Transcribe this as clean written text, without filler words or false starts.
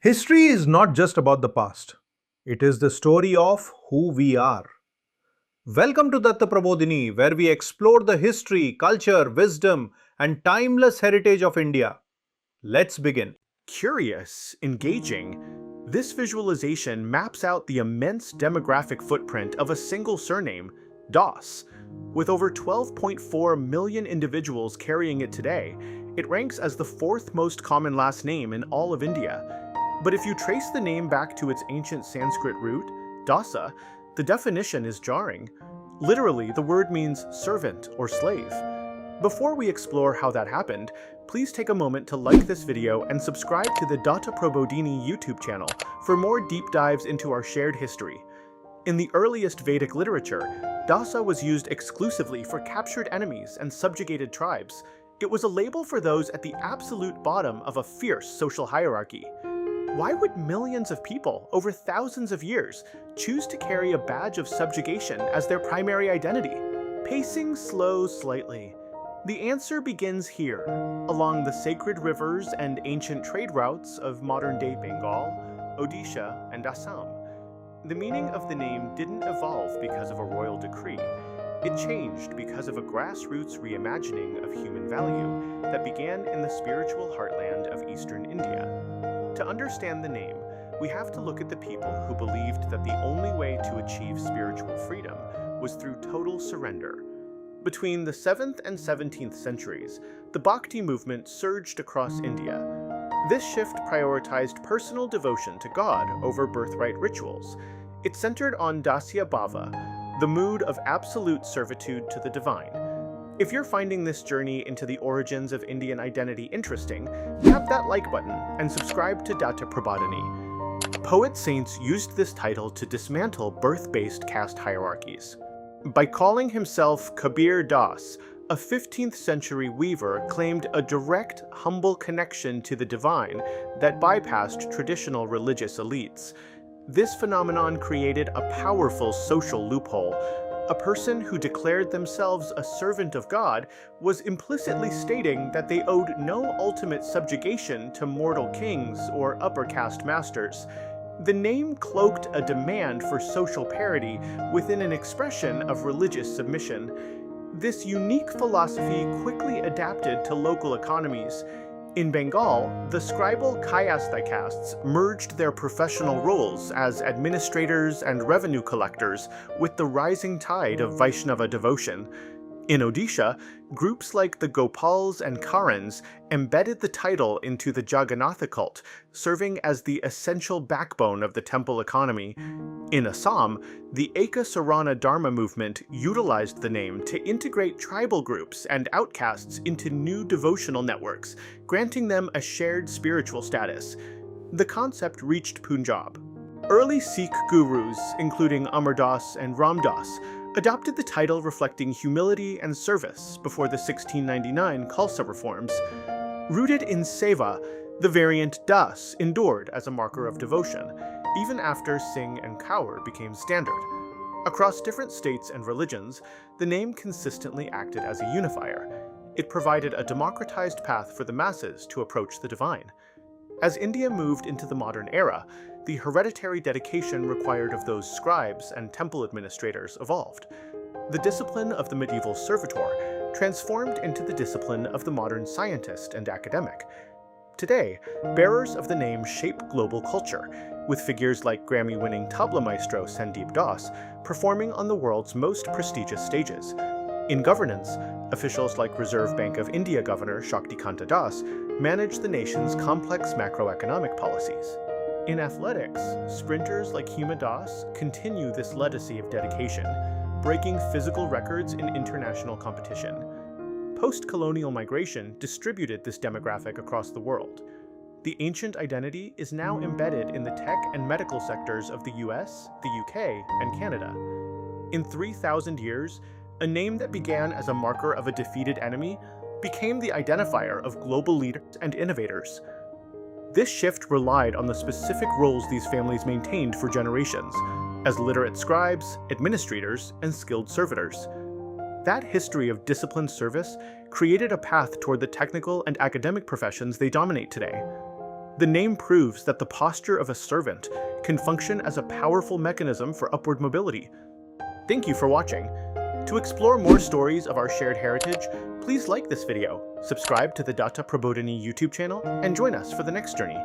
History is not just about the past, it is the story of who we are. Welcome to Dattaprabodhinee, where we explore the history, culture, wisdom, and timeless heritage of India. Let's begin. Curious, engaging, this visualization maps out the immense demographic footprint of a single surname, Das. With over 12.4 million individuals carrying it today, it ranks as the fourth most common last name in all of India. But if you trace the name back to its ancient Sanskrit root, dasa, the definition is jarring. Literally, the word means servant or slave. Before we explore how that happened, please take a moment to like this video and subscribe to the Dattaprabodhinee YouTube channel for more deep dives into our shared history. In the earliest Vedic literature, dasa was used exclusively for captured enemies and subjugated tribes. It was a label for those at the absolute bottom of a fierce social hierarchy. Why would millions of people, over thousands of years, choose to carry a badge of subjugation as their primary identity? Pacing slows slightly. The answer begins here, along the sacred rivers and ancient trade routes of modern-day Bengal, Odisha, and Assam. The meaning of the name didn't evolve because of a royal decree. It changed because of a grassroots reimagining of human value that began in the spiritual heartland of eastern India. To understand the name, we have to look at the people who believed that the only way to achieve spiritual freedom was through total surrender. Between the 7th and 17th centuries, the Bhakti movement surged across India. This shift prioritized personal devotion to God over birthright rituals. It centered on dasya bhava, the mood of absolute servitude to the divine. If you're finding this journey into the origins of Indian identity interesting, tap that like button and subscribe to Dattaprabodhinee. Poet-saints used this title to dismantle birth-based caste hierarchies. By calling himself Kabir Das, a 15th century weaver claimed a direct, humble connection to the divine that bypassed traditional religious elites. This phenomenon created a powerful social loophole. A person who declared themselves a servant of God was implicitly stating that they owed no ultimate subjugation to mortal kings or upper caste masters. The name cloaked a demand for social parity within an expression of religious submission. This unique philosophy quickly adapted to local economies. In Bengal, the scribal Kayastha castes merged their professional roles as administrators and revenue collectors with the rising tide of Vaishnava devotion. In Odisha, groups like the Gopals and Karans embedded the title into the Jagannatha cult, serving as the essential backbone of the temple economy. In Assam, the Eka Sarana Dharma movement utilized the name to integrate tribal groups and outcasts into new devotional networks, granting them a shared spiritual status. The concept reached Punjab. Early Sikh gurus, including Amar Das and Ram Das, adopted the title reflecting humility and service before the 1699 Khalsa reforms. Rooted in Seva, the variant Das endured as a marker of devotion, even after Singh and Kaur became standard. Across different states and religions, the name consistently acted as a unifier. It provided a democratized path for the masses to approach the divine. As India moved into the modern era, the hereditary dedication required of those scribes and temple administrators evolved. The discipline of the medieval servitor transformed into the discipline of the modern scientist and academic. Today, bearers of the name shape global culture, with figures like Grammy-winning tabla maestro Sandeep Das performing on the world's most prestigious stages. In governance, officials like Reserve Bank of India Governor Shaktikanta Das manage the nation's complex macroeconomic policies. In athletics, sprinters like Hima Das continue this legacy of dedication, breaking physical records in international competition. Post-colonial migration distributed this demographic across the world. The ancient identity is now embedded in the tech and medical sectors of the US, the UK, and Canada. In 3,000 years, a name that began as a marker of a defeated enemy became the identifier of global leaders and innovators. This shift relied on the specific roles these families maintained for generations, as literate scribes, administrators, and skilled servitors. That history of disciplined service created a path toward the technical and academic professions they dominate today. The name proves that the posture of a servant can function as a powerful mechanism for upward mobility. Thank you for watching. To explore more stories of our shared heritage, please like this video, subscribe to the Dattaprabodhinee YouTube channel, and join us for the next journey.